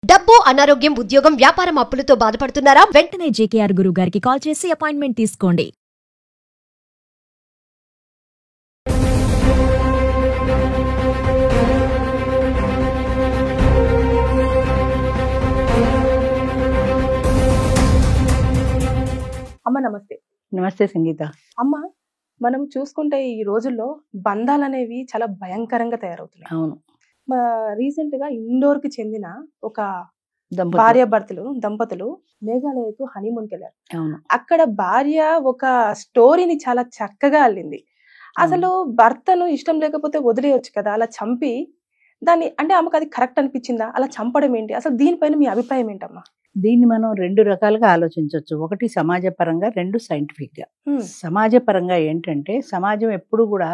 డబ్బు, అనారోగ్యం, ఉద్యోగం, వ్యాపారం అప్పులతో బాధపడుతున్నారా? వెంటనే జేకేఆర్ గురువు గారికి కాల్ చేసి అపాయింట్మెంట్ తీసుకోండి. అమ్మ నమస్తే. నమస్తే సంగీత. అమ్మ, మనం చూసుకుంటే ఈ రోజుల్లో బంధాలు అనేవి చాలా భయంకరంగా తయారవుతున్నాయి. అవును. రీసెంట్ గా ఇండోర్ కి చెందిన ఒక భార్యాభర్తలు దంపతులు మేఘాలయకు హనీమూన్కి వెళ్ళారు. అవును. అక్కడ భార్య ఒక స్టోరీని చాలా చక్కగా అల్లింది. అసలు భర్తను ఇష్టం లేకపోతే వదిలేయొచ్చు కదా, అలా చంపి దాన్ని, అంటే ఆమెకు అది కరెక్ట్ అనిపించిందా? అలా చంపడం ఏంటి? అసలు దీనిపైన మీ అభిప్రాయం ఏంటమ్మా? దీన్ని మనం రెండు రకాలుగా ఆలోచించవచ్చు. ఒకటి సమాజపరంగా, రెండు సైంటిఫిక్ గా. సమాజపరంగా ఏంటంటే సమాజం ఎప్పుడు కూడా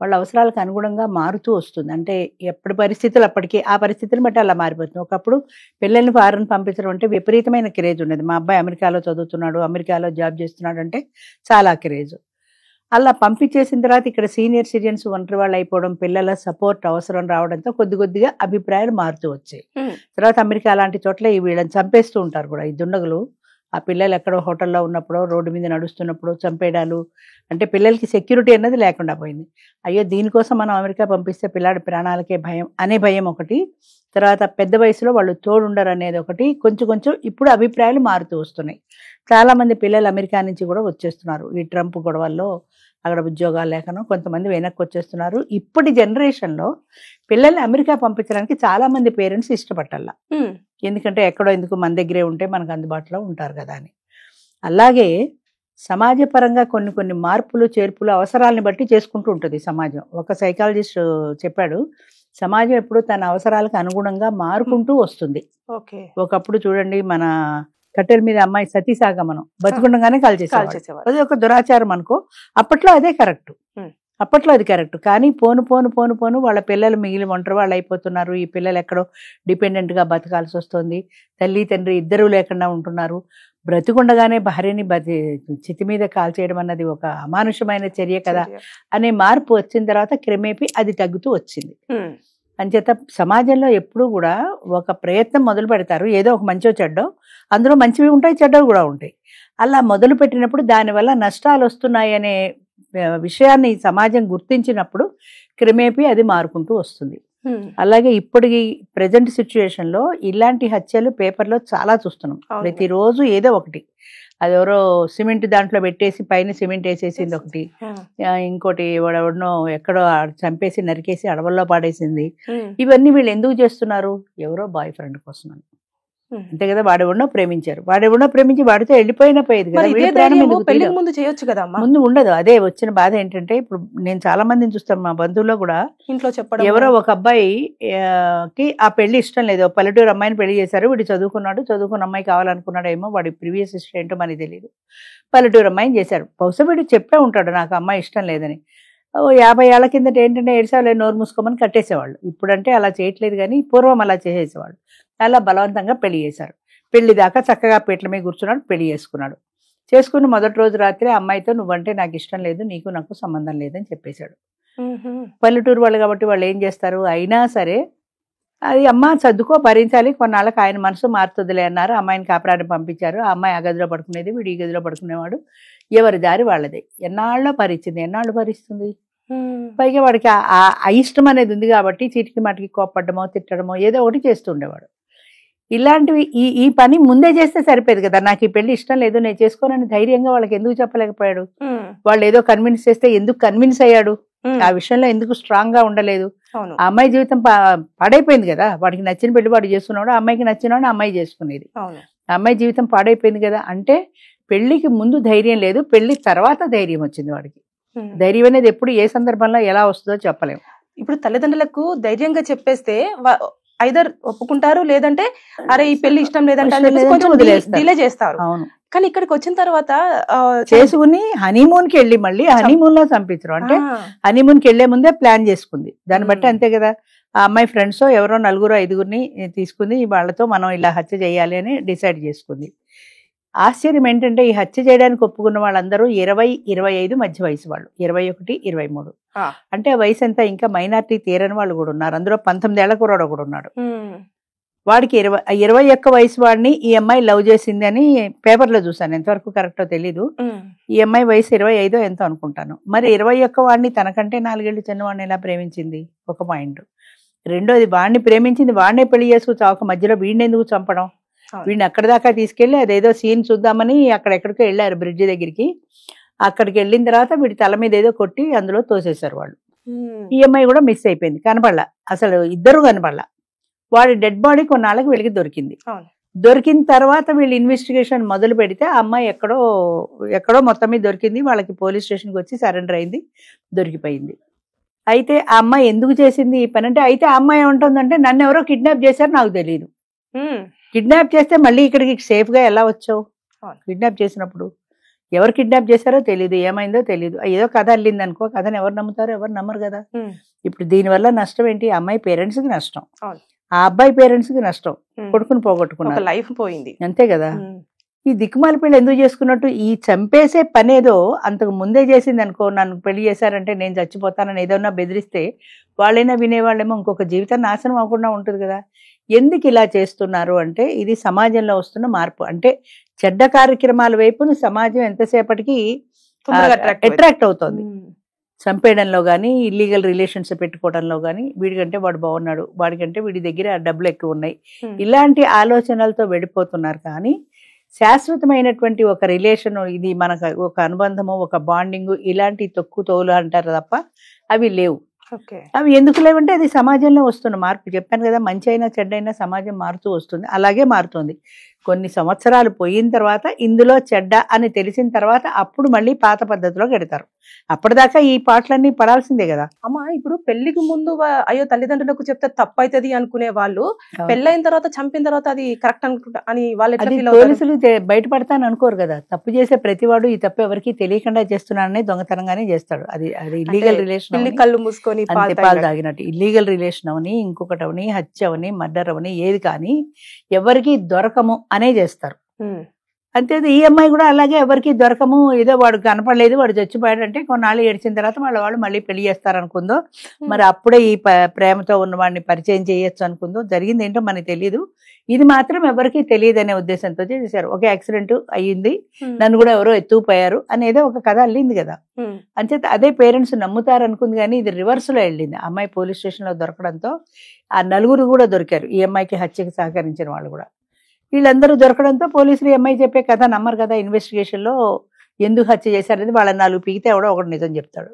వాళ్ళ అవసరాలకు అనుగుణంగా మారుతూ వస్తుంది. అంటే ఎప్పటి పరిస్థితులు అప్పటికి ఆ పరిస్థితులను బట్టి అలా మారిపోతుంది. ఒకప్పుడు పిల్లల్ని ఫారెన్ పంపించడం అంటే విపరీతమైన క్రేజ్ ఉండేది. మా అబ్బాయి అమెరికాలో చదువుతున్నాడు, అమెరికాలో జాబ్ చేస్తున్నాడు అంటే చాలా క్రేజ్. అలా పంపించేసిన తర్వాత ఇక్కడ సీనియర్ సిటిజన్స్ ఒంటరి వాళ్ళు అయిపోవడం, పిల్లల సపోర్ట్ అవసరం రావడంతో కొద్ది కొద్దిగా అభిప్రాయాలు మారుతూ వచ్చాయి. తర్వాత అమెరికా లాంటి చోట్ల వీళ్ళని చంపేస్తూ ఉంటారు కూడా ఈ దుండగులు. ఆ పిల్లలు ఎక్కడో హోటల్లో ఉన్నప్పుడు, రోడ్డు మీద నడుస్తున్నప్పుడు చంపేయడాలు, అంటే పిల్లలకి సెక్యూరిటీ అన్నది లేకుండా పోయింది. అయ్యో దీనికోసం మనం అమెరికా పంపిస్తే పిల్లాడి ప్రాణాలకే భయం అనే భయం ఒకటి, తర్వాత పెద్ద వయసులో వాళ్ళు తోడుండరు అనేది ఒకటి. కొంచెం కొంచెం ఇప్పుడు అభిప్రాయాలు మారుతూ వస్తున్నాయి. చాలామంది పిల్లలు అమెరికా నుంచి కూడా వచ్చేస్తున్నారు. ఈ ట్రంప్ గొడవల్లో అక్కడ ఉద్యోగాలు లేకనో కొంతమంది వెనక్కి వచ్చేస్తున్నారు. ఇప్పటి జనరేషన్లో పిల్లల్ని అమెరికా పంపించడానికి చాలామంది పేరెంట్స్ ఇష్టపట్టాల. ఎందుకంటే ఎక్కడో ఎందుకు మన దగ్గరే ఉంటే మనకు అందుబాటులో ఉంటారు కదా అని. అలాగే సమాజపరంగా కొన్ని కొన్ని మార్పులు చేర్పులు అవసరాలను బట్టి చేసుకుంటూ ఉంటుంది సమాజం. ఒక సైకాలజిస్ట్ చెప్పాడు, సమాజం ఎప్పుడు తన అవసరాలకు అనుగుణంగా మారుకుంటూ వస్తుంది. ఒకప్పుడు చూడండి, మన కట్టెల మీద అమ్మాయి సతీసాగమనం బతుకుండగానే కాల్చేసేవారు. అది ఒక దురాచారం అనుకో. అప్పట్లో అదే కరెక్ట్, అప్పట్లో అది కరెక్ట్. కానీ పోను పోను పోను పోను వాళ్ళ పిల్లలు మిగిలి ఒంటరి వాళ్ళు అయిపోతున్నారు. ఈ పిల్లలు ఎక్కడో డిపెండెంట్గా బతకాల్సి వస్తుంది. తల్లి తండ్రి ఇద్దరూ లేకుండా ఉంటున్నారు. బ్రతికుండగానే భార్యని చితి మీద కాల్చేయడం అన్నది ఒక అమానుషమైన చర్య కదా అనే మార్పు వచ్చిన తర్వాత క్రమేపీ అది తగ్గుతూ వచ్చింది. అంచేత సమాజంలో ఎప్పుడూ కూడా ఒక ప్రయత్నం మొదలు పెడతారు, ఏదో ఒక మంచో చెడ్డో, అందులో మంచివి ఉంటాయి, చెడ్డవి కూడా ఉంటాయి. అలా మొదలు పెట్టినప్పుడు దానివల్ల నష్టాలు వస్తున్నాయి అనే విషయాన్ని సమాజం గుర్తించినప్పుడు క్రమేపీ అది మారుకుంటూ వస్తుంది. అలాగే ఇప్పటికి ప్రజెంట్ సిచ్యుయేషన్లో ఇలాంటి హత్యలు పేపర్లో చాలా చూస్తున్నాం. ప్రతిరోజు ఏదో ఒకటి, అదెవరో సిమెంట్ దాంట్లో పెట్టేసి పైన సిమెంట్ వేసేసింది ఒకటి, ఇంకోటి ఎవడెవడనో ఎక్కడో చంపేసి నరికేసి అడవుల్లో పాడేసింది. ఇవన్నీ వీళ్ళు ఎందుకు చేస్తున్నారు? ఎవరో బాయ్ ఫ్రెండ్ కోసం అంతే కదా. వాడెవడనో ప్రేమించారు, వాడెవడనో ప్రేమించి వాడితో వెళ్ళిపోయినా పోయేది కదా. ముందు ఉండదు. అదే వచ్చిన బాధ ఏంటంటే, ఇప్పుడు నేను చాలా మందిని చూస్తాను మా బంధువుల్లో కూడా, ఇంట్లో చెప్పడం ఎవరో ఒక అబ్బాయికి ఆ పెళ్లి ఇష్టం లేదు. పల్లెటూరు అమ్మాయిని పెళ్లి చేశారు, వీడు చదువుకున్నాడు, చదువుకున్న అమ్మాయి కావాలనుకున్నాడు ఏమో, వాడి ప్రీవియస్ హిస్టరీ ఏంటో మనకి తెలియదు. పల్లెటూరు అమ్మాయిని చేశారు. బహుశా వీడు చెప్పే ఉంటాడు నాకు అమ్మాయి ఇష్టం లేదని. 50 ఏళ్ల కిందట ఏంటంటే ఏడ్చాలే నోరు మూసుకోమని కట్టేసేవాళ్ళు. ఇప్పుడంటే అలా చేయట్లేదు, కానీ పూర్వం అలా చేసేసేవాళ్ళు. అలా బలవంతంగా పెళ్లి చేశారు. పెళ్లి దాకా చక్కగా పీటల మీద కూర్చున్నాడు, పెళ్లి చేసుకున్నాడు. చేసుకుని మొదటి రోజు రాత్రి అమ్మాయితో నువ్వంటే నాకు ఇష్టం లేదు, నీకు నాకు సంబంధం లేదని చెప్పేశాడు. పల్లెటూరు వాళ్ళు కాబట్టి వాళ్ళు ఏం చేస్తారు, అయినా సరే అది అమ్మ చదువుకో, భరించాలి, కొన్నాళ్ళకి ఆయన మనసు మారుతుందిలే అన్నారు. అమ్మాయిని కాపురాన్ని పంపించారు. ఆ అమ్మాయి ఆ గదిలో పడుకునేది, వీడు ఈ గదిలో పడుకునేవాడు. ఎవరి దారి వాళ్ళదే. ఎన్నాళ్ళో భరించింది, ఎన్నాళ్ళు భరిస్తుంది. పైగా వాడికి ఆ ఇష్టం అనేది ఉంది కాబట్టి చీటికి మాటికి కోప్పడమో తిట్టడమో ఏదో ఒకటి చేస్తుండేవాడు. ఇలాంటివి ఈ పని ముందే చేస్తే సరిపోయేది కదా. నాకు ఈ పెళ్లి ఇష్టం లేదు, నేను చేసుకోనని ధైర్యంగా వాళ్ళకి ఎందుకు చెప్పలేకపోయాడు? వాళ్ళు ఏదో కన్విన్స్ చేస్తే ఎందుకు కన్విన్స్ అయ్యాడు? ఆ విషయంలో ఎందుకు స్ట్రాంగ్ గా ఉండలేదు? ఆ అమ్మాయి జీవితం పాడైపోయింది కదా. వాడికి నచ్చిన పెళ్లి వాడు చేసుకున్నాడు, అమ్మాయికి నచ్చినవాడు అమ్మాయి చేసుకునేది. ఆ అమ్మాయి జీవితం పాడైపోయింది కదా. అంటే పెళ్లికి ముందు ధైర్యం లేదు, పెళ్లి తర్వాత ధైర్యం వచ్చింది వాడికి. ధైర్యం అనేది ఎప్పుడు ఏ సందర్భంలో ఎలా వస్తుందో చెప్పలేము. ఇప్పుడు తల్లిదండ్రులకు ధైర్యంగా చెప్పేస్తే ఐదర్ ఒప్పుకుంటారు, లేదంటే అరే ఈ పెళ్లి ఇష్టం లేదంటే డిలే చేస్తారు. కానీ ఇక్కడికి వచ్చిన తర్వాత చేసుకుని హనీమూన్ కి వెళ్ళి మళ్ళీ హనీమూన్ లో చంపించరు. అంటే హనీమూన్ కి వెళ్లే ముందే ప్లాన్ చేసుకుంది. దాన్ని బట్టి అంతే కదా. ఆ అమ్మాయి ఫ్రెండ్స్ ఎవరో 4-5 తీసుకుంది, వాళ్ళతో మనం ఇలా హత్య చేయాలి అని డిసైడ్ చేసుకుంది. ఆశ్చర్యం ఏంటంటే ఈ హత్య చేయడానికి ఒప్పుకున్న వాళ్ళందరూ 20-25 మధ్య వయసు వాళ్ళు, 21-23. అంటే వయసు ఎంత, ఇంకా మైనారిటీ తీరని వాళ్ళు కూడా ఉన్నారు. అందులో 19 ఏళ్ల కుర్రాడు కూడా ఉన్నాడు. వాడికి 21 వయసు వాడిని ఈ అమ్మాయి లవ్ చేసింది అని పేపర్లో చూసాను, ఎంతవరకు కరెక్టో తెలీదు. ఈ అమ్మాయి వయసు 25 ఎంతో అనుకుంటాను. మరి 21 వాడిని తనకంటే 4 ఏళ్ళు చిన్నవాడిని ఎలా ప్రేమించింది? ఒక పాయింట్. రెండోది, వాడిని ప్రేమించింది వాడినే పెళ్లి చేసుకు చావక మధ్యలో వీడిని ఎందుకు చంపడం? వీడిని అక్కడి దాకా తీసుకెళ్లి అదేదో సీన్ చూద్దామని అక్కడెక్కడికో వెళ్ళారు బ్రిడ్జి దగ్గరికి. అక్కడికి వెళ్ళిన తర్వాత వీడి తల మీద ఏదో కొట్టి అందులో తోసేశారు వాళ్ళు. ఈ అమ్మాయి కూడా మిస్ అయిపోయింది, కనపడలా, అసలు ఇద్దరు కనపడలా. వాడి డెడ్ బాడీ కొన్నాళ్ళకి వీళ్ళకి దొరికింది. దొరికిన తర్వాత వీళ్ళు ఇన్వెస్టిగేషన్ మొదలు పెడితే ఆ అమ్మాయి ఎక్కడో మొత్తం మీద దొరికింది. వాళ్ళకి పోలీస్ స్టేషన్కి వచ్చి సరెండర్ అయింది, దొరికిపోయింది. అయితే ఆ అమ్మాయి ఎందుకు చేసింది ఈ పని అంటే, అయితే ఆ అమ్మాయి ఏమంటుందంటే నన్ను ఎవరో కిడ్నాప్ చేశారు నాకు తెలియదు. కిడ్నాప్ చేస్తే మళ్ళీ ఇక్కడికి సేఫ్ గా ఎలా వచ్చావు? కిడ్నాప్ చేసినప్పుడు ఎవరు కిడ్నాప్ చేశారో తెలియదు, ఏమైందో తెలియదు. ఏదో కథ అల్లింది అనుకో, కథను ఎవరు నమ్ముతారో ఎవరు నమ్మరు కదా. ఇప్పుడు దీనివల్ల నష్టం ఏంటి? ఆ అమ్మాయి పేరెంట్స్ కి నష్టం, ఆ అబ్బాయి పేరెంట్స్ కి నష్టం, కొడుకుని పోగొట్టుకున్నారు, లైఫ్ పోయింది, అంతే కదా. ఈ దిక్కుమాల పెళ్లి ఎందుకు చేసుకున్నట్టు? ఈ చంపేసే పనేదో అంతకు ముందే చేసింది అనుకో, నన్ను పెళ్లి చేశారంటే నేను చచ్చిపోతానని ఏదన్నా బెదిరిస్తే వాళ్ళైనా వినేవాళ్ళేమో, ఇంకొక జీవితం నాశనం అవ్వకుండా ఉంటుంది కదా. ఎందుకు ఇలా చేస్తున్నారు అంటే, ఇది సమాజంలో వస్తున్న మార్పు. అంటే చెడ్డ కార్యక్రమాల వైపును సమాజం ఎంతసేపటికి అట్రాక్ట్ అవుతుంది. చంపేయడంలో కానీ, ఇల్లీగల్ రిలేషన్స్ పెట్టుకోవడంలో కానీ, వీడికంటే వాడు బాగున్నాడు, వాడికంటే వీడి దగ్గర డబ్బులు ఎక్కువ ఉన్నాయి, ఇలాంటి ఆలోచనలతో వెళ్ళిపోతున్నారు. కానీ శాశ్వతమైనటువంటి ఒక రిలేషన్, ఇది మనకు ఒక అనుబంధము, ఒక బాండింగ్, ఇలాంటి తొక్కు తోలు అంటారు తప్ప అవి లేవు. అవి ఎందుకు లేవంటే అది సమాజంలో వస్తున్న మార్పు. చెప్పాను కదా, మంచి అయినా చెడ్డైనా సమాజం మారుతూ వస్తుంది, అలాగే మారుతుంది. కొన్ని సంవత్సరాలు పోయిన తర్వాత ఇందులో చెడ్డ అని తెలిసిన తర్వాత అప్పుడు మళ్ళీ పాత పద్ధతిలో గెడతారు. అప్పటిదాకా ఈ పాటలన్నీ పడాల్సిందే కదా. అమ్మా, ఇప్పుడు పెళ్లికి ముందు అయ్యో తల్లిదండ్రులకు చెప్తే తప్పైతుంది అనుకునే వాళ్ళు పెళ్ళైన తర్వాత చంపిన తర్వాత అది కరెక్ట్ అనుకుంటా అని వాళ్ళు పోలీసులు బయటపడతాను అనుకోరు కదా. తప్పు చేసే ప్రతివాడు ఈ తప్పు ఎవరికి తెలియకుండా చేస్తున్నానని దొంగతనంగానే చేస్తాడు. అది ఇల్లీగల్ రిలేషన్, కళ్ళు మూసుకొని పాలు తాగినట్టు. ఇల్లీగల్ రిలేషన్ అవని, ఇంకొకటి అవని, హత్య అవని, మర్డర్ అవని, ఏది కానీ ఎవరికి దొరకము అనే చేస్తారు. అంతే. ఈ అమ్మాయి కూడా అలాగే ఎవరికి దొరకము, ఏదో వాడు కనపడలేదు, వాడు చచ్చిపోయాడు అంటే కొన్నాళ్ళు ఏడ్చిన తర్వాత వాళ్ళు మళ్ళీ పెళ్లి చేస్తారనుకుందో, మరి అప్పుడే ఈ ప్రేమతో ఉన్న వాడిని పరిచయం చేయొచ్చు అనుకుందో, జరిగింది ఏంటో మనకి తెలియదు. ఇది మాత్రం ఎవరికి తెలియదు అనే ఉద్దేశంతో చేశారు. ఒక యాక్సిడెంట్ అయ్యింది, నన్ను కూడా ఎవరో ఎత్తుకుపోయారు అనేదో ఒక కథ అల్లింది కదా. అంచేత అదే పేరెంట్స్ నమ్ముతారు అనుకుంది. కానీ ఇది రివర్స్ లో వెళ్ళింది. అమ్మాయి పోలీస్ స్టేషన్ లో దొరకడంతో ఆ నలుగురు కూడా దొరికారు, ఈ అమ్మాయికి హత్యకి సహకరించిన వాళ్ళు కూడా. వీళ్ళందరూ దొరకడంతో పోలీసులు ఈ అమ్మాయి చెప్పే కథ నమ్మరు కదా. ఇన్వెస్టిగేషన్ లో ఎందుకు హత్య చేశారనేది వాళ్ళ 4 పీకితే ఎవడో ఒకటి నిజం చెప్తాడు.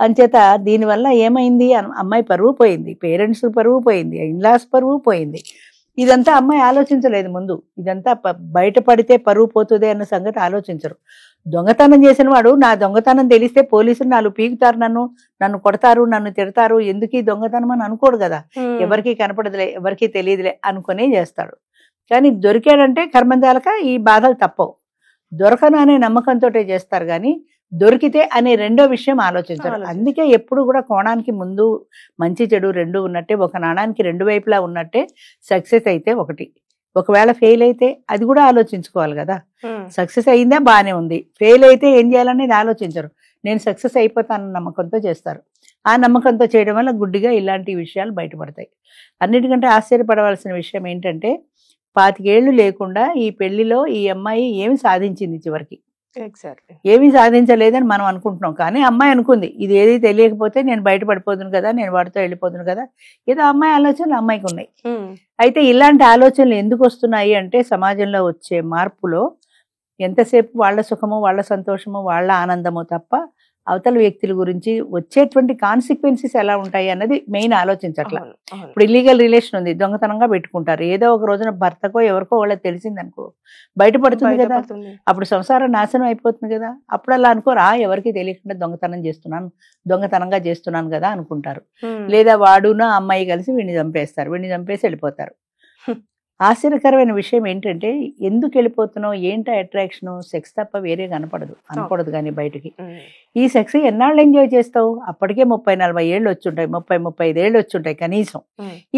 అంచేత దీనివల్ల ఏమైంది, అమ్మాయి పరువు పోయింది, పేరెంట్స్ పరువు పోయింది, ఇన్లాస్ పరువు పోయింది. ఇదంతా అమ్మాయి ఆలోచించలేదు ముందు. ఇదంతా బయటపడితే పరువు పోతుంది అన్న సంగతి ఆలోచించరు. దొంగతనం చేసిన వాడు, నా దొంగతనం తెలిస్తే పోలీసులు 4 పీకుతారు, నన్ను కొడతారు, నన్ను తిడతారు, ఎందుకు ఈ దొంగతనం అని అనుకోడు కదా. ఎవరికి కనపడదులే, ఎవరికి తెలియదులే అనుకునే చేస్తాడు. కానీ దొరికాడంటే కర్మందాలక ఈ బాధలు తప్పవు. దొరకను అనే నమ్మకంతో చేస్తారు, కానీ దొరికితే అనే రెండో విషయం ఆలోచించారు. అందుకే ఎప్పుడు కూడా కోణానికి ముందు మంచి చెడు రెండు ఉన్నట్టే, ఒక నాణానికి 2 వైపులా ఉన్నట్టే. సక్సెస్ అయితే ఒకటి, ఒకవేళ ఫెయిల్ అయితే అది కూడా ఆలోచించుకోవాలి కదా. సక్సెస్ అయిందా బానే ఉంది, ఫెయిల్ అయితే ఏం చేయాలనేది ఆలోచించరు. నేను సక్సెస్ అయిపోతానన్న నమ్మకంతో చేస్తారు. ఆ నమ్మకంతో చేయడం వల్ల గుడ్డిగా ఇలాంటి విషయాలు బయటపడతాయి. అన్నిటికంటే ఆశ్చర్యపడవలసిన విషయం ఏంటంటే, 25 ఏళ్ళు లేకుండా ఈ పెళ్లిలో ఈ అమ్మాయి ఏమి సాధించింది చివరికి? ఏమీ సాధించలేదని మనం అనుకుంటున్నాం, కానీ అమ్మాయి అనుకుంది ఇది ఏది తెలియకపోతే నేను బయటపడిపోదును కదా, నేను వాడితో వెళ్ళిపోదును కదా. ఏదో అమ్మాయి ఆలోచనలు అమ్మాయికి ఉన్నాయి. అయితే ఇలాంటి ఆలోచనలు ఎందుకు వస్తున్నాయి అంటే, సమాజంలో వచ్చే మార్పులో ఎంతసేపు వాళ్ళ సుఖము, వాళ్ళ సంతోషము, వాళ్ళ ఆనందము తప్ప అవతల వ్యక్తుల గురించి వచ్చేటువంటి కాన్సిక్వెన్సెస్ ఎలా ఉంటాయి అన్నది మెయిన్ ఆలోచించట్లా. ఇప్పుడు ఇల్లీగల్ రిలేషన్ ఉంది, దొంగతనంగా పెట్టుకుంటారు, ఏదో ఒక రోజున భర్తకో ఎవరికో వాళ్ళకి తెలిసిందనుకో బయటపడుతుంది కదా, అప్పుడు సంసారం నాశనం అయిపోతుంది కదా. అప్పుడు అలా అనుకోరా, ఎవరికి తెలియకుండా దొంగతనంగా చేస్తున్నాను కదా అనుకుంటారు. లేదా వాడున అమ్మాయి కలిసి వీడిని చంపేస్తారు, వీడిని చంపేసి వెళ్ళిపోతారు. ఆశ్చర్యకరమైన విషయం ఏంటంటే, ఎందుకు వెళ్ళిపోతున్నావు, ఏంటో అట్రాక్షన్, సెక్స్ తప్ప వేరే అనకూడదు కానీ బయటికి. ఈ సెక్స్ ఎన్నాళ్ళు ఎంజాయ్ చేస్తావు? అప్పటికే 30-40 ఏళ్ళు వచ్చుంటాయి, 30-35 ఏళ్ళు వచ్చుంటాయి కనీసం.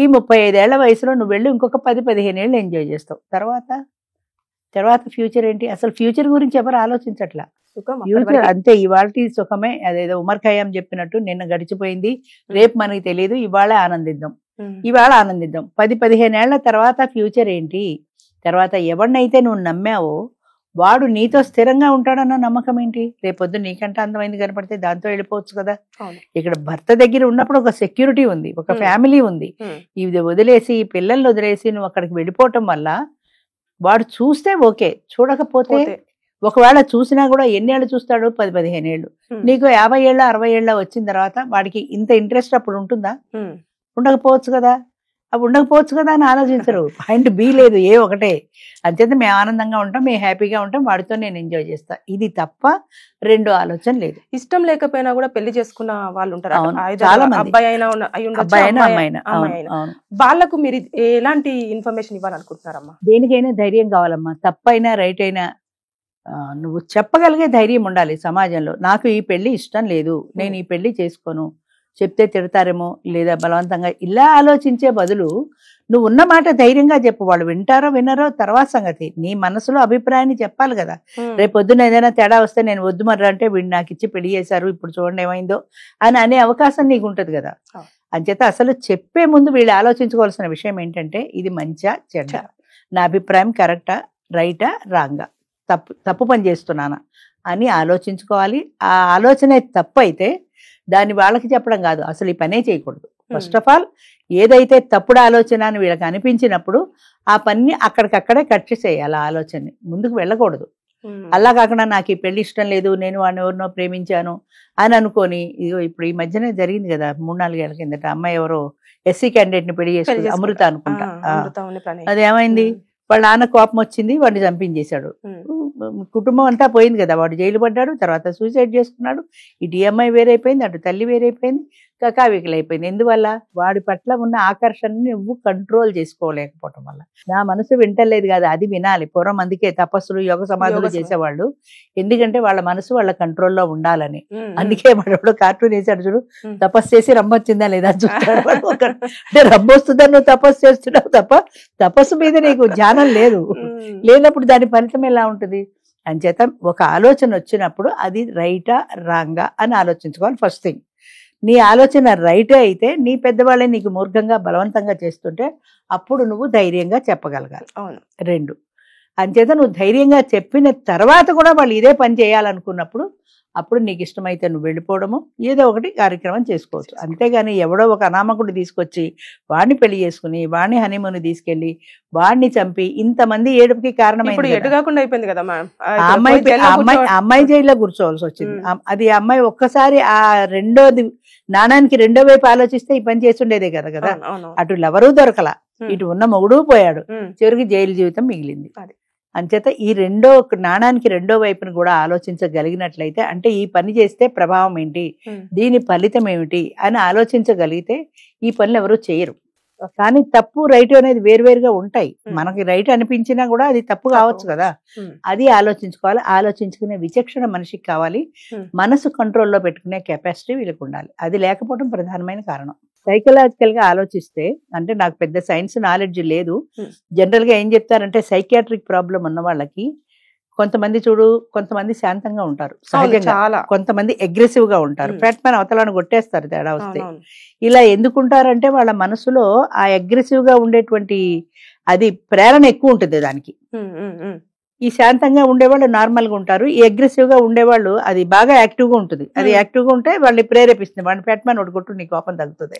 ఈ 35 ఏళ్ల వయసులో నువ్వు వెళ్ళి ఇంకొక 10-15 ఏళ్ళు ఎంజాయ్ చేస్తావు. తర్వాత ఫ్యూచర్ ఏంటి? అసలు ఫ్యూచర్ గురించి ఎవరు ఆలోచించట్లా. ఫ్యూచర్ అంతే, ఇవాళ సుఖమే. అదేదో ఉమర్ ఖయ్యాం చెప్పినట్టు, నిన్న గడిచిపోయింది, రేపు మనకి తెలియదు, ఇవాళే ఆనందిద్దాం. ఇవాళ ఆనందిద్దాం. 10-15 ఏళ్ల తర్వాత ఫ్యూచర్ ఏంటి, తర్వాత ఎవరినైతే నువ్వు నమ్మావో వాడు నీతో స్థిరంగా ఉంటాడన్న నమ్మకం ఏంటి? రేపొద్దు నీకంటే అందమైంది కనపడితే దాంతో వెళ్ళిపోవచ్చు కదా. ఇక్కడ భర్త దగ్గర ఉన్నప్పుడు ఒక సెక్యూరిటీ ఉంది, ఒక ఫ్యామిలీ ఉంది. ఇది వదిలేసి ఈ పిల్లల్ని వదిలేసి నువ్వు అక్కడికి వెళ్ళిపోవటం వల్ల వాడు చూస్తే ఓకే, చూడకపోతే ఒకవేళ చూసినా కూడా ఎన్ని ఏళ్ళు చూస్తాడు? 10-15 ఏళ్ళు. నీకు 50 ఏళ్ళ 60 ఏళ్ళ వచ్చిన తర్వాత వాడికి ఇంత ఇంట్రెస్ట్ అప్పుడు ఉంటుందా? ఉండకపోవచ్చు కదా. అవి ఉండకపోవచ్చు కదా అని ఆలోచించరు. పాయింట్ బి లేదు, ఏ ఒకటే. అంచేత మేము ఆనందంగా ఉంటాం, మేము హ్యాపీగా ఉంటాం, వాడితో నేను ఎంజాయ్ చేస్తా. ఇది తప్ప రెండు ఆలోచన లేదు. ఇష్టం లేకపోయినా కూడా పెళ్లి చేసుకున్న వాళ్ళు ఉంటారు, చాలా మంది. అబ్బాయి అయినా అమ్మాయినా. వాళ్ళకు మీరు ఎలాంటి ఇన్ఫర్మేషన్ ఇవ్వాలనుకుంటున్నారమ్మా? దేనికైనా ధైర్యం కావాలమ్మా. తప్పైనా రైట్ అయినా నువ్వు చెప్పగలిగే ధైర్యం ఉండాలి సమాజంలో. నాకు ఈ పెళ్లి ఇష్టం లేదు, నేను ఈ పెళ్లి చేసుకోను, చెప్తే తిడతారేమో లేదా బలవంతంగా, ఇలా ఆలోచించే బదులు నువ్వు ఉన్న మాట ధైర్యంగా చెప్పు. వాళ్ళు వింటారో వినరో తర్వాత సంగతి. నీ మనసులో అభిప్రాయాన్ని చెప్పాలి కదా. రేపు పొద్దున్న ఏదైనా తేడా వస్తే నేను వద్దు మర్రా అంటే వీడు నాకు ఇచ్చి పెళ్లి చేశారు, ఇప్పుడు చూడండి ఏమైందో అని అనే అవకాశం నీకు ఉంటుంది కదా. అంచేత అసలు చెప్పే ముందు వీళ్ళు ఆలోచించుకోవాల్సిన విషయం ఏంటంటే ఇది మంచా చెడ్డ, నా అభిప్రాయం కరెక్టా రైటా రాంగా, తప్పు పని చేస్తున్నానా అని ఆలోచించుకోవాలి. ఆ ఆలోచన తప్పు అయితే దాన్ని వాళ్ళకి చెప్పడం కాదు, అసలు ఈ పనే చేయకూడదు. ఫస్ట్ ఆఫ్ ఆల్ ఏదైతే తప్పుడు ఆలోచన అని వీళ్ళకి అనిపించినప్పుడు ఆ పని అక్కడికక్కడే కట్ చేసేయాలి. ఆ ఆలోచనని ముందుకు వెళ్ళకూడదు. అలా కాకుండా నాకు ఈ పెళ్లి ఇష్టం లేదు, నేను వాడిని ఎవరినో ప్రేమించాను అని అనుకొని, ఇదిగో ఇప్పుడు ఈ మధ్యనే జరిగింది కదా 3-4 ఏళ్ల కిందట, అమ్మాయి ఎవరో ఎస్సీ క్యాండిడేట్ ని పెళ్లి చేసుకుంది, అమృత అనుకుంటా. అదేమైంది, వాళ్ళ నాన్న కోపం వచ్చింది, వాడిని చంపించేశాడు. కుటుంబం అంతా పోయింది కదా. వాడు జైలు పడ్డాడు, తర్వాత సూసైడ్ చేసుకున్నాడు. ఇటు అమ్మాయి వేరైపోయింది, అటు తల్లి వేరైపోయింది, కకావికలైపోయింది. ఎందువల్ల? వాడి పట్ల ఉన్న ఆకర్షణని నువ్వు కంట్రోల్ చేసుకోలేకపోవటం వల్ల. నా మనసు వింటలేదు కాదు, అది వినాలి. పూర్వం అందుకే తపస్సులు యోగ సమాధులు చేసేవాళ్ళు, ఎందుకంటే వాళ్ళ మనసు వాళ్ళ కంట్రోల్లో ఉండాలని. అందుకే వాడు కార్టూన్ వేసాడు చూడు, తపస్సు చేసి రమ్మొచ్చిందా లేదా చూస్తాడు వాడు. అంటే రమ్మొస్తుందని నువ్వు తపస్సు చేస్తున్నావు తప్ప తపస్సు మీద నీకు ధ్యానం లేదు. లేనప్పుడు దాని ఫలితం ఎలా ఉంటుంది? అంచేత ఒక ఆలోచన వచ్చినప్పుడు అది రైటా రాంగా అని ఆలోచించుకోవాలి. ఫస్ట్ థింగ్, నీ ఆలోచన రైటే అయితే నీ పెద్దవాళ్ళే నీకు మూర్ఖంగా బలవంతంగా చేస్తుంటే అప్పుడు నువ్వు ధైర్యంగా చెప్పగలగాలి. అవును. 2, అంచేత నువ్వు ధైర్యంగా చెప్పిన తర్వాత కూడా వాళ్ళు ఇదే పని చేయాలనుకున్నప్పుడు అప్పుడు నీకు ఇష్టమైతే నువ్వు వెళ్ళిపోవడము, ఏదో ఒకటి కార్యక్రమం చేసుకోవచ్చు. అంతేగాని ఎవడో ఒక అనామకుడు తీసుకొచ్చి వాడిని పెళ్లి చేసుకుని వాడిని హనీమూన్ తీసుకెళ్లి వాడిని చంపి ఇంతమంది ఏడుపుకి కారణమైంది. ఎటు కాకుండా అయిపోయింది కదా అమ్మాయి జైల్లో కూర్చోవాల్సి వచ్చింది. అది అమ్మాయి ఒక్కసారి ఆ నాణానికి రెండో వైపు ఆలోచిస్తే ఈ పని చేస్తుండేదే కదా. అటు ఎవరూ దొరకల, ఇటు ఉన్న మొగుడు పోయాడు, చివరికి జైలు జీవితం మిగిలింది. అంచేత ఈ నాణానికి రెండో వైపుని కూడా ఆలోచించగలిగినట్లయితే, అంటే ఈ పని చేస్తే ప్రభావం ఏంటి, దీని ఫలితం ఏమిటి అని ఆలోచించగలిగితే ఈ పనులు ఎవరు చేయరు. కానీ తప్పు రైట్ అనేది వేరువేరుగా ఉంటాయి. మనకి రైట్ అనిపించినా కూడా అది తప్పు కావచ్చు కదా. అది ఆలోచించుకోవాలి. ఆలోచించుకునే విచక్షణ మనిషికి కావాలి. మనసు కంట్రోల్లో పెట్టుకునే కెపాసిటీ వీళ్ళకి ఉండాలి. అది లేకపోవడం ప్రధానమైన కారణం. సైకలాజికల్ గా ఆలోచిస్తే, అంటే నాకు పెద్ద సైన్స్ నాలెడ్జ్ లేదు, జనరల్ గా ఏం చెప్తారంటే సైకియాట్రిక్ ప్రాబ్లం ఉన్న వాళ్ళకి కొంతమంది శాంతంగా ఉంటారు సహజంగా, కొంతమంది అగ్రెసివ్ గా ఉంటారు, ఫ్యాట్ మ్యాన్ అవతలను కొట్టేస్తారు తేడా వస్తే. ఇలా ఎందుకుంటారంటే వాళ్ళ మనసులో ఆ అగ్రెసివ్ గా ఉండేటువంటి అది ప్రేరణ ఎక్కువ ఉంటుంది దానికి. ఈ శాంతంగా ఉండేవాళ్ళు నార్మల్ గా ఉంటారు, ఈ అగ్రెసివ్ గా ఉండేవాళ్ళు అది బాగా యాక్టివ్ గా ఉంటుంది. అది యాక్టివ్ గా ఉంటే వాళ్ళని ప్రేరేపిస్తుంది, వాడిని ఫ్యాట్ మ్యాన్ ఒకటి కొట్టు నీ కోపం తగ్గుతుంది,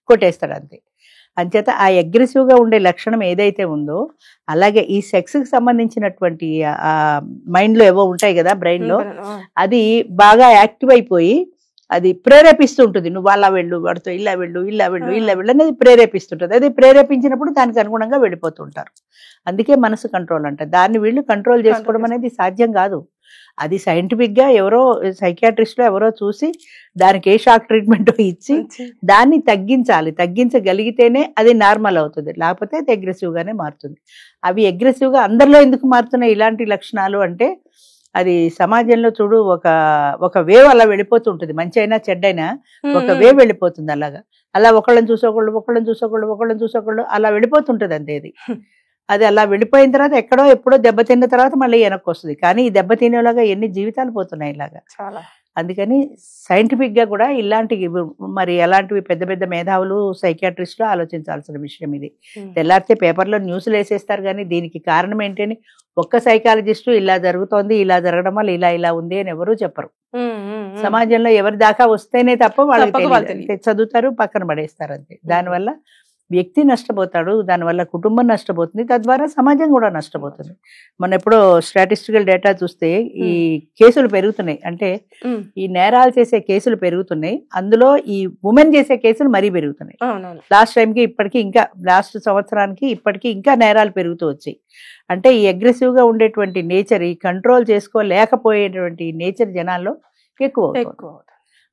కొట్టేస్తాడు అంతే. అంచేత ఆ అగ్రెసివ్ గా ఉండే లక్షణం ఏదైతే ఉందో, అలాగే ఈ సెక్స్ కి సంబంధించినటువంటి మైండ్ లో ఏవో ఉంటాయి కదా బ్రెయిన్ లో, అది బాగా యాక్టివ్ అయిపోయి అది ప్రేరేపిస్తూ ఉంటుంది. నువ్వు అలా వెళ్ళు, వాడితో ఇలా వెళ్ళు అనేది ప్రేరేపిస్తుంటుంది. అది ప్రేరేపించినప్పుడు దానికి అనుగుణంగా వెళ్ళిపోతుంటారు. అందుకే మనసు కంట్రోల్ అంట. దాన్ని వీళ్ళు కంట్రోల్ చేసుకోవడం అనేది సాధ్యం కాదు. అది సైంటిఫిక్ గా ఎవరో సైకియాట్రిస్ట్ లో ఎవరో చూసి దానికి ఏ షాక్ ట్రీట్మెంట్ ఇచ్చి దాన్ని తగ్గించగలిగితేనే అది నార్మల్ అవుతుంది. లేకపోతే అది అగ్రెసివ్ గానే మారుతుంది. అవి అగ్రెసివ్ గా అందరిలో ఎందుకు మారుతున్నాయి ఇలాంటి లక్షణాలు అంటే, అది సమాజంలో చూడు ఒక వేవ్ అలా వెళ్ళిపోతుంటుంది. మంచి అయినా చెడ్డైనా ఒక వేవ్ వెళ్ళిపోతుంది. అలా ఒకళ్ళని చూసొకళ్ళు అలా వెళ్ళిపోతుంటది అంతే. అది అలా వెళ్ళిపోయిన తర్వాత ఎప్పుడో దెబ్బతిన్న తర్వాత మళ్ళీ వెనక్కి వస్తుంది. కానీ ఈ దెబ్బతినేలాగా ఎన్ని జీవితాలు పోతున్నాయి ఇలాగా. అందుకని సైంటిఫిక్గా కూడా ఇలాంటి మరి ఎలాంటివి పెద్ద పెద్ద మేధావులు సైకియాట్రిస్టులు ఆలోచించాల్సిన విషయం ఇది. తెల్లారితే పేపర్లో న్యూస్లు వేసేస్తారు కానీ దీనికి కారణం ఏంటని ఒక్క సైకాలజిస్టు ఇలా జరుగుతోంది, ఇలా జరగడం వల్ల ఇలా ఉంది అని ఎవరూ చెప్పరు. సమాజంలో ఎవరి దాకా వస్తేనే తప్ప వాళ్ళకి చదువుతారు, పక్కన పడేస్తారు అంతే. దానివల్ల వ్యక్తి నష్టపోతాడు, దానివల్ల కుటుంబం నష్టపోతుంది, తద్వారా సమాజం కూడా నష్టపోతుంది. మనం ఎప్పుడో స్టాటిస్టికల్ డేటా చూస్తే ఈ కేసులు పెరుగుతున్నాయి, అంటే ఈ నేరాలు చేసే కేసులు పెరుగుతున్నాయి, అందులో ఈ ఉమెన్ చేసే కేసులు మరీ పెరుగుతున్నాయి. లాస్ట్ టైంకి ఇప్పటికీ ఇంకా లాస్ట్ సంవత్సరానికి ఇప్పటికీ ఇంకా నేరాలు పెరుగుతూ వచ్చాయి. అంటే ఈ అగ్రెసివ్గా ఉండేటువంటి నేచర్, ఈ కంట్రోల్ చేసుకోలేకపోయేటువంటి నేచర్ జనాల్లో ఎక్కువ.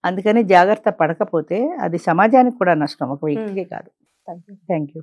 అందుకని జాగ్రత్త పడకపోతే అది సమాజానికి కూడా నష్టం, ఒక వ్యక్తికే కాదు. Thank you.